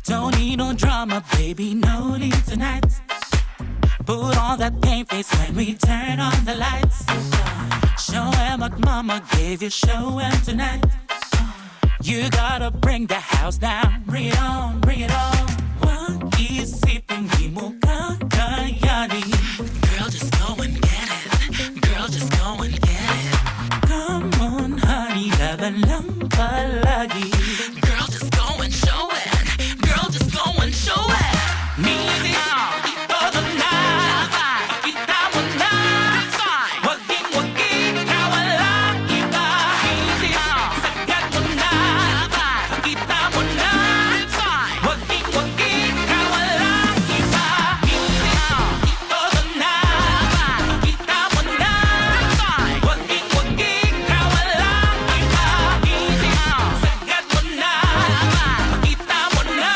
Don't need no drama, baby, no need tonight. Put on that game face when we turn on the lights. Show him what mama gave you, show him tonight. You gotta bring the house down. Bring it on, bring it on. Huwag isipin di mo kakayanin. Girl, just go and get it. Girl, just go and get it. Come on, honey, laban lang palagi. Girl, just go and show it. Girl, just go and show it. Music, todo na. Pakita mo na. Waging-waging ka, walang iba. Music, sagat mo na. Pakita mo na. Waging-waging ka, walang iba. Music, todo na. Pakita mo na. Waging-waging ka, walang iba. Music, sagat mo na. Pakita mo na.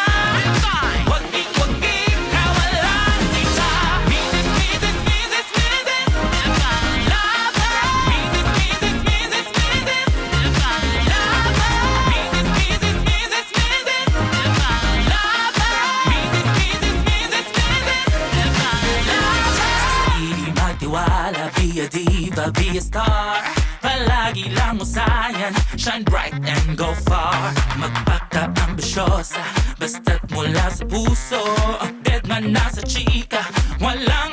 Waging-waging ka, walang iba. Music, music, music, music. Lover. Music, music, music, music. Lover. Music, music, music, music. Lover. Music, music, music, music. Lover. Hindi magtiwala, be a diva, be a star. Palagi lang usayan, shine bright and go far. Magpaka-ambisyosa, basta't mula sa puso. Dead man nasa chika, walang